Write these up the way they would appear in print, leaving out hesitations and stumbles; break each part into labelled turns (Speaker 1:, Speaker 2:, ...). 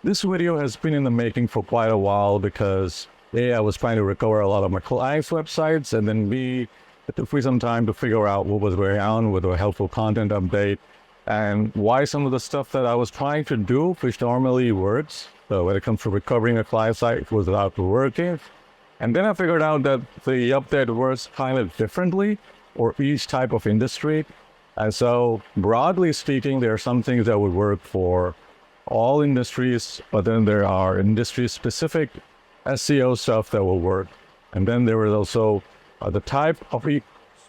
Speaker 1: This video has been in the making for quite a while because A, I was trying to recover a lot of my clients' websites, and then B, it took me some time to figure out what was going on with a helpful content update and why some of the stuff that I was trying to do, which normally works, so when it comes to recovering a client site, was not working. And then I figured out that the update works kind of differently for each type of industry. And so broadly speaking, there are some things that would work for all industries, but then there are industry-specific SEO stuff that will work. And then there is also the type of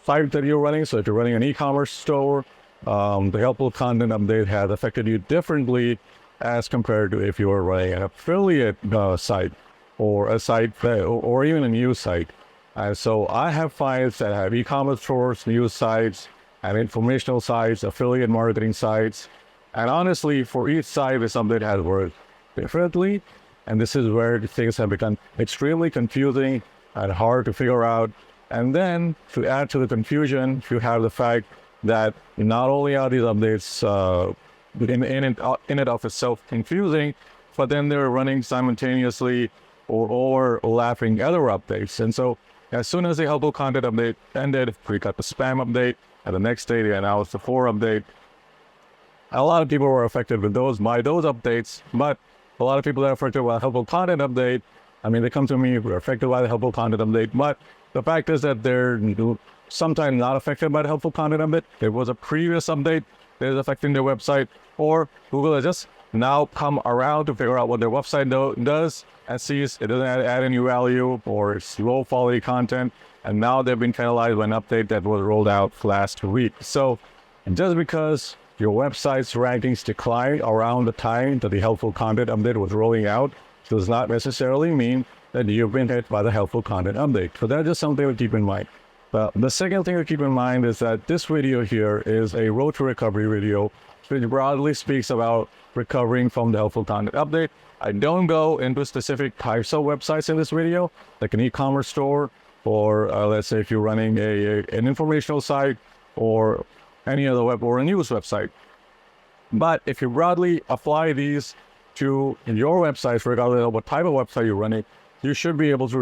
Speaker 1: site that you're running. So if you're running an e-commerce store, the helpful content update has affected you differently as compared to if you were running an affiliate site or a site or even a news site. And so I have clients that have e-commerce stores, news sites, and informational sites, affiliate marketing sites. And honestly, for each site, this update has worked differently. And this is where things have become extremely confusing and hard to figure out. And then to add to the confusion, you have the fact that not only are these updates in and of itself confusing, but then they're running simultaneously or overlapping other updates. And so as soon as the helpful content update ended, we got the spam update, and the next day they announced the 4 update. A lot of people were affected with those updates, but a lot of people that are affected by the helpful content update, I mean, they come to me, we're affected by the helpful content update, but the fact is that they're sometimes not affected by the helpful content update. It was a previous update that is affecting their website, or Google has just now come around to figure out what their website does and sees it doesn't add any value or it's low quality content, and now they've been penalized by an update that was rolled out last week. So just because your website's rankings declined around the time that the helpful content update was rolling out does not necessarily mean that you've been hit by the helpful content update. So that's just something to keep in mind. But the second thing to keep in mind is that this video here is a road to recovery video, which broadly speaks about recovering from the helpful content update. I don't go into specific types of websites in this video, like an e-commerce store, or let's say if you're running an informational site, or any other web or a news website. But if you broadly apply these to your websites, regardless of what type of website you're running, you should be able to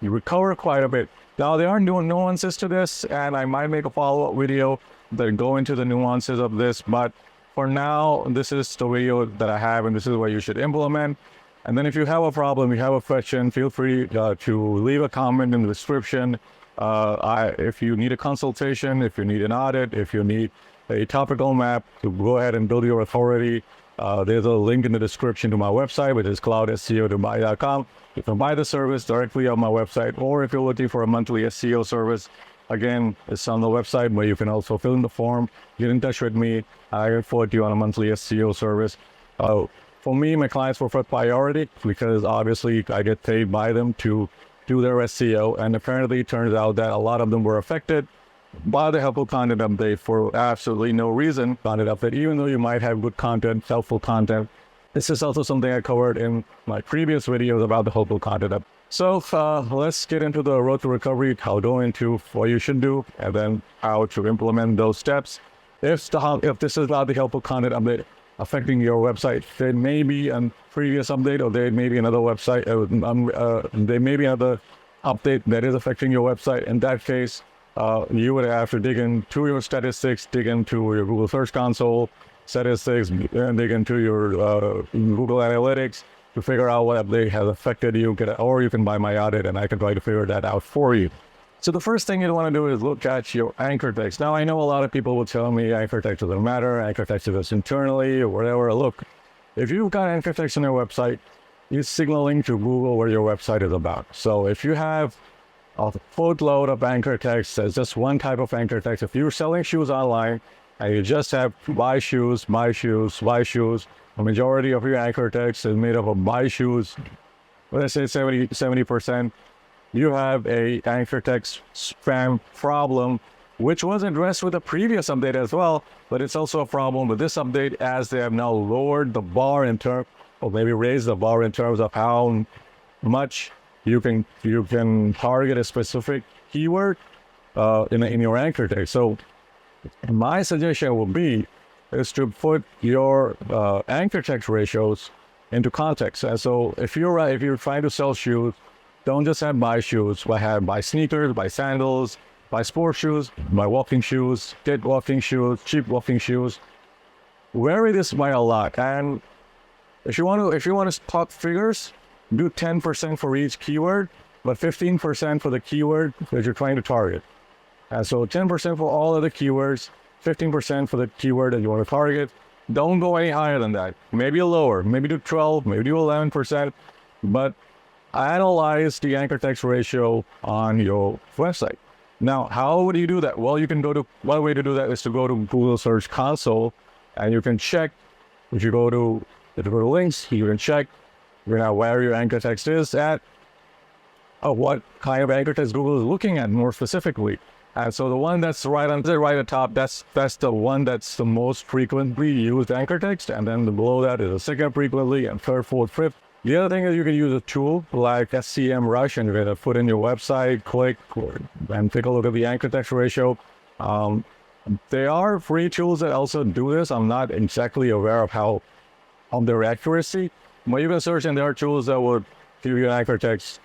Speaker 1: recover quite a bit. Now, there are nuances to this, and I might make a follow-up video that go into the nuances of this, but for now, this is the video that I have, and this is what you should implement. And then if you have a problem, you have a question, feel free to leave a comment in the description. If you need a consultation, if you need an audit, if you need a topical map to go ahead and build your authority, there's a link in the description to my website, which is cloudseo.com. You can buy the service directly on my website, or if you're looking for a monthly SEO service, again, it's on the website, where you can also fill in the form, get in touch with me. I report you on a monthly SEO service. For me, my clients were first priority because obviously I get paid by them to do their SEO, and apparently it turns out that a lot of them were affected by the helpful content update for absolutely no reason. Content update, even though you might have good content, helpful content. This is also something I covered in my previous videos about the helpful content update. So let's get into the road to recovery. I'll go into what you should do and then how to implement those steps. If this is not the helpful content update affecting your website, there may be a previous update, or there may be another website, there may be another update that is affecting your website. In that case, you would have to dig into your statistics, dig into your Google Search Console statistics, and dig into your Google Analytics to figure out what update has affected you, or you can buy my audit and I can try to figure that out for you. So the first thing you want to do is look at your anchor text. Now, I know a lot of people will tell me anchor text doesn't matter, anchor text is just internally or whatever. Look, if you've got anchor text on your website, it's signaling to Google what your website is about. So if you have a footload of anchor text, there's just one type of anchor text. If you're selling shoes online and you just have buy shoes, buy shoes, buy shoes, the majority of your anchor text is made up of buy shoes, let's say 70%, you have a anchor text spam problem, which was addressed with a previous update as well, but it's also a problem with this update as they have now lowered the bar in terms, or maybe raised the bar in terms of how much you can target a specific keyword in your anchor text. So my suggestion would be is to put your anchor text ratios into context. And so if you're trying to sell shoes, don't just have buy shoes, but have buy sneakers, buy sandals, buy sports shoes, buy walking shoes, get walking shoes, cheap walking shoes. Vary this by a lot. And if you want to talk figures, do 10% for each keyword, but 15% for the keyword that you're trying to target. And so 10% for all of the keywords, 15% for the keyword that you want to target. Don't go any higher than that. Maybe lower, maybe do 12, maybe do 11%, but analyze the anchor text ratio on your website. Now, how would you do that? Well, one way to do that is to go to Google Search Console, and you can check, if you go to links, you can check where your anchor text is at, what kind of anchor text Google is looking at more specifically. And so the one that's right at the top, that's the one that's the most frequently used anchor text. And then below that is the second frequently, and third, fourth, fifth. The other thing is you can use a tool like SCM Rush, and you're going to put in your website, click, and take a look at the anchor text ratio. There are free tools that also do this. I'm not exactly aware of their accuracy, but you can search, and there are tools that would give you an anchor text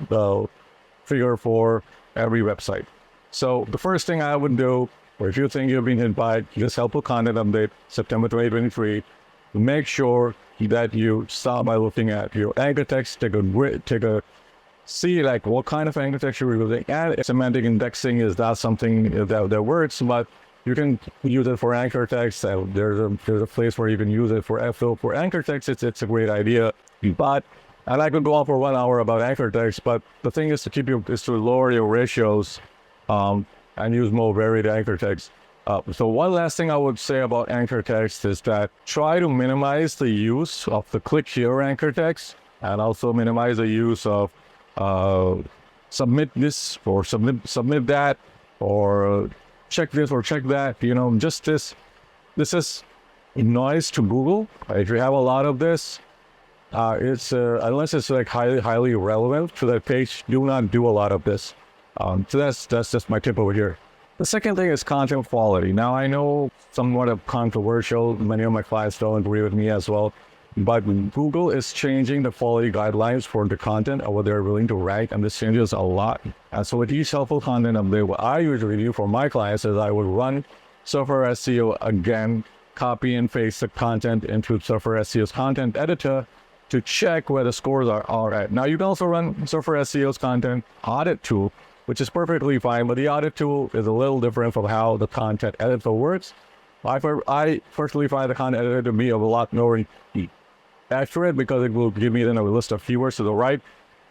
Speaker 1: figure for every website. So the first thing I would do, or if you think you've been hit by this helpful content update, September 2023, make sure that you start by looking at your anchor text, see like what kind of anchor text you're using. And semantic indexing is not something that works, but you can use it for anchor text. There's a place where you can use it for FO. For anchor text, it's a great idea. But, and I could go on for 1 hour about anchor text, but the thing is to lower your ratios and use more varied anchor text. So one last thing I would say about anchor text is that try to minimize the use of the click here anchor text, and also minimize the use of submit this or submit that, or check this or check that. Just this is noise to Google. If you have a lot of this, it's unless it's like highly relevant to that page, do not do a lot of this. So that's just my tip over here. The second thing is content quality. Now, I know somewhat of controversial. Many of my clients don't agree with me as well. But Google is changing the quality guidelines for the content of what they're willing to rank, and this changes a lot. And so with each helpful content update, what I usually do for my clients is I would run Surfer SEO again, copy and paste the content into Surfer SEO's content editor to check where the scores are at. Now, you can also run Surfer SEO's content audit tool, which is perfectly fine, but the audit tool is a little different from how the content editor works. I personally find the content editor to be a lot more accurate, because it will give me then a list of keywords to the right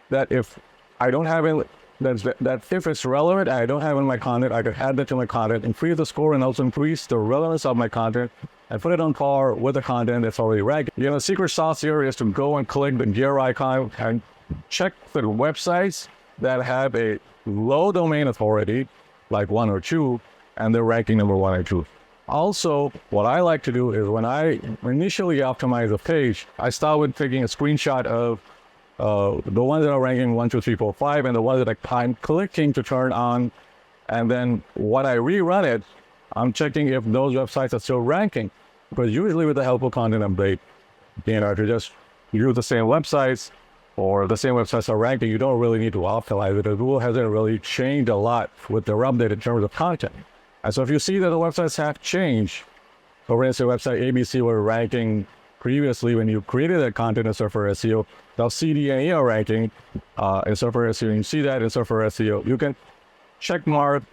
Speaker 1: that if I don't have it, that if it's relevant, I don't have in my content, I could add that to my content, increase the score, and also increase the relevance of my content, and put it on par with the content that's already ranked. The secret sauce here is to go and click the gear icon and check the websites that have a low domain authority, like 1 or 2, and they're ranking number 1 or 2. Also, what I like to do is when I initially optimize a page, I start with taking a screenshot of the ones that are ranking 1, 2, 3, 4, 5, and the ones that I'm clicking to turn on. And then when I rerun it, I'm checking if those websites are still ranking. Because usually with the helpful content update, if you just use the same websites, or the same websites are ranking, you don't really need to optimize it. Google hasn't really changed a lot with their update in terms of content. And so if you see that the websites have changed, for instance, website ABC were ranking previously when you created that content in Surfer SEO, now CD and E are ranking in Surfer SEO, and you see that in Surfer SEO. You can check mark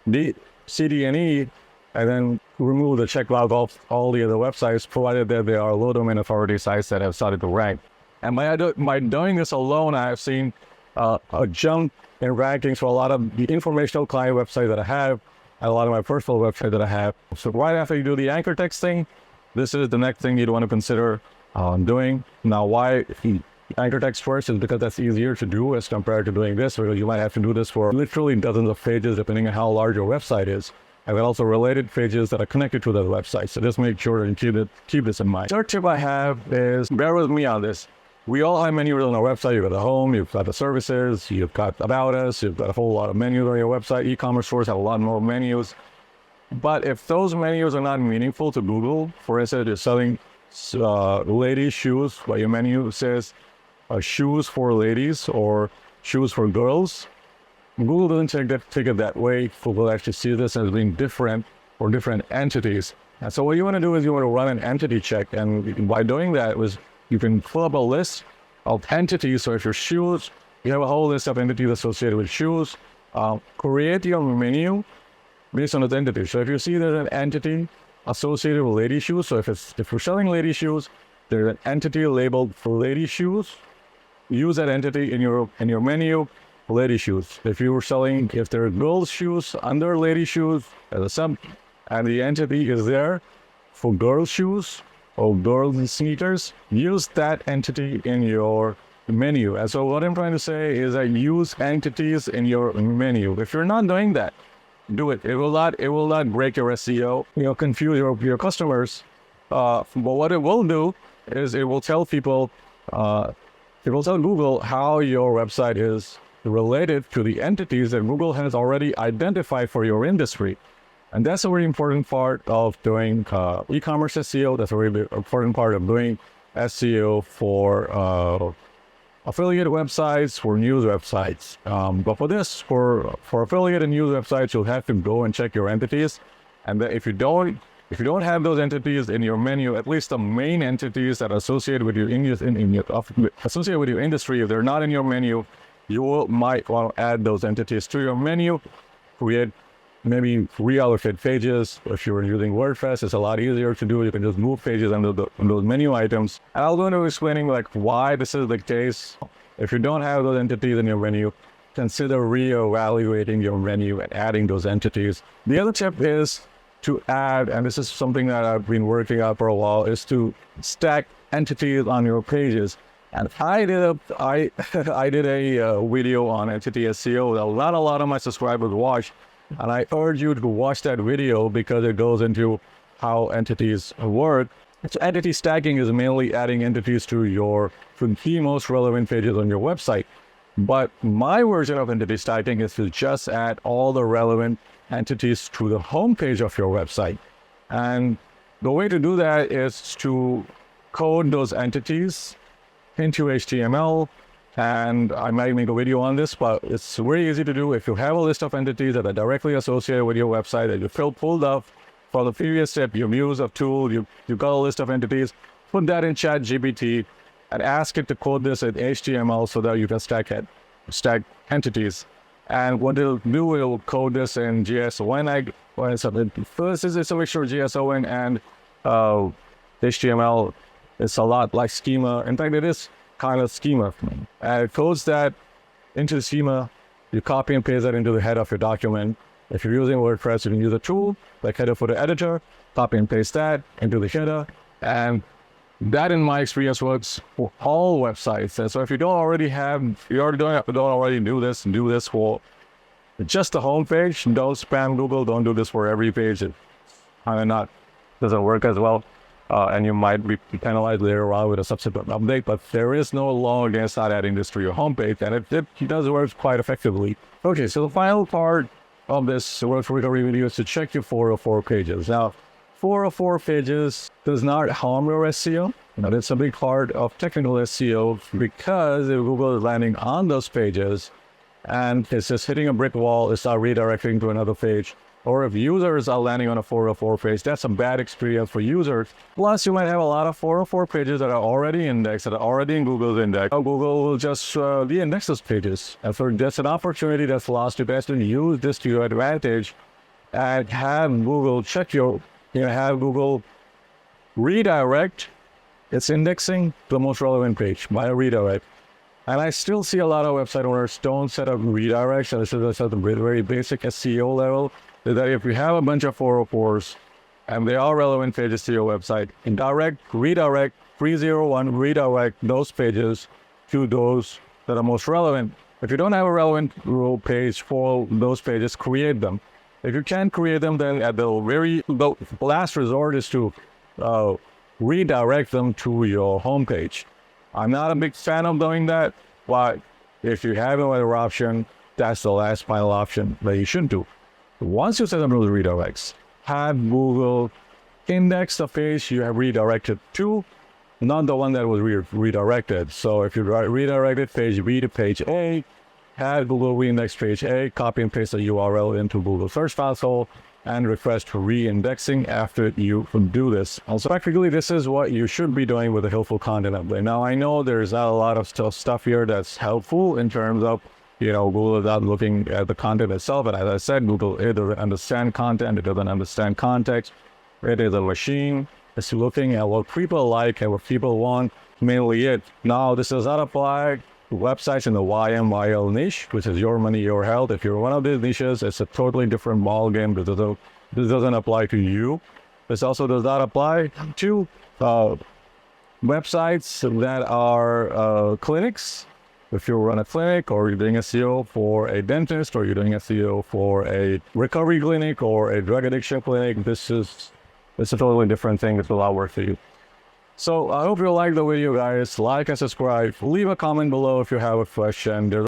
Speaker 1: the CD and E, and then remove the check log of all the other websites, provided that there are low domain authority sites that have started to rank. And by doing this alone, I have seen a jump in rankings for a lot of the informational client websites that I have, and a lot of my personal websites that I have. So right after you do the anchor text thing, this is the next thing you'd want to consider doing. Now, why anchor text first is because that's easier to do as compared to doing this, because you might have to do this for literally dozens of pages, depending on how large your website is. And then also related pages that are connected to that website. So just make sure and keep this in mind. Third tip I have is, bear with me on this. We all have menus on our website. You've got the home, you've got the services, you've got about us, you've got a whole lot of menus on your website. E-commerce stores have a lot more menus. But if those menus are not meaningful to Google, for instance, you're selling ladies shoes, but your menu says shoes for ladies or shoes for girls, Google doesn't take it that way. Google actually sees this as being different for different entities. And so what you want to do is you want to run an entity check. And by doing that, you can pull up a list of entities. So if your shoes, you have a whole list of entities associated with shoes. Create your menu based on those entities. So if you see there's an entity associated with lady shoes, so if you're selling lady shoes, there's an entity labeled for lady shoes. Use that entity in your menu. Lady shoes. If there are girls shoes under lady shoes as a sub, and the entity is there for girls shoes or girls sneakers, use that entity in your menu. And so what I'm trying to say is that use entities in your menu. If you're not doing that, do it. It will not break your SEO. Confuse your customers. But what it will do is it will tell people, it will tell Google how your website is related to the entities that Google has already identified for your industry. And that's a very important part of doing e-commerce SEO. That's a very important part of doing SEO for affiliate websites, for news websites. But for this, for affiliate and news websites, you'll have to go and check your entities. And then if you don't have those entities in your menu, at least the main entities that are associated with your associated with your industry, if they're not in your menu, you might want to add those entities to your menu, maybe reallocate pages. If you're using WordPress, it's a lot easier to do. You can just move pages under those menu items. And I'll go into explaining why this is the case. If you don't have those entities in your menu, consider reevaluating your menu and adding those entities. The other tip is to add, and this is something that I've been working on for a while, is to stack entities on your pages. And I did a video on entity SEO that not a lot of my subscribers watched, and I urge you to watch that video because it goes into how entities work. So entity stacking is mainly adding entities to the most relevant pages on your website. But my version of entity stacking is to just add all the relevant entities to the homepage of your website. And the way to do that is to code those entities into HTML, and I might make a video on this, but it's very easy to do. If you have a list of entities that are directly associated with your website that you pulled up for the previous step, you use a tool, you got a list of entities, put that in ChatGPT and ask it to code this in HTML so that you can stack entities. And what it'll do, it'll code this in JSON. First is it's a mixture of JSON and HTML. It's a lot like schema. In fact, it is kind of schema. And it codes that into the schema. You copy and paste that into the head of your document. If you're using WordPress, you can use a tool like Header Footer Editor, copy and paste that into the header. And that, in my experience, works for all websites. And so if you don't already do this for just the home page. Don't spam Google. Don't do this for every page. It kind of doesn't work as well. And you might be penalized later on with a subsequent update, but there is no law against not adding this to your homepage, and it does work quite effectively. Okay, so the final part of this work recovery video is to check your 404 pages. Now, 404 pages does not harm your SEO. It's a big part of technical SEO because if Google is landing on those pages and it's just hitting a brick wall, it's not redirecting to another page, or if users are landing on a 404 page, that's a bad experience for users. Plus, you might have a lot of 404 pages that are already indexed, that are already in Google's index. Google will just de-index those pages. And so that's an opportunity that's lost. You best use this to your advantage and have Google have Google redirect its indexing to the most relevant page by a redirect. And I still see a lot of website owners don't set up redirects. And this is at the very basic SEO level. That if you have a bunch of 404s and they are relevant pages to your website, redirect 301, redirect those pages to those that are most relevant. If you don't have a relevant page for those pages, create them. If you can't create them, then at the last resort is to redirect them to your homepage. I'm not a big fan of doing that, but if you have no other option, that's the last final option that you should do. Once you set up those redirects, have Google index the page you have redirected to, not the one that was redirected. So if you redirected page B to page A, add Google reindex page A, copy and paste the URL into Google search console, and request re-indexing after you do this. Also, practically, this is what you should be doing with a helpful content update. Now, I know there's not a lot of stuff here that's helpful in terms of, Google is not looking at the content itself. And as I said, Google, it doesn't understand content. It doesn't understand context. It is a machine. It's looking at what people like and what people want, mainly it. Now, this does not apply to websites in the YMYL niche, which is your money, your health. If you're one of these niches, it's a totally different ball game. This doesn't apply to you. This also does not apply to websites that are clinics. If you run a clinic, or you're doing SEO for a dentist, or you're doing SEO for a recovery clinic or a drug addiction clinic, it's a totally different thing. It's a lot work for you. So I hope you like the video, guys. Like and subscribe. Leave a comment below if you have a question.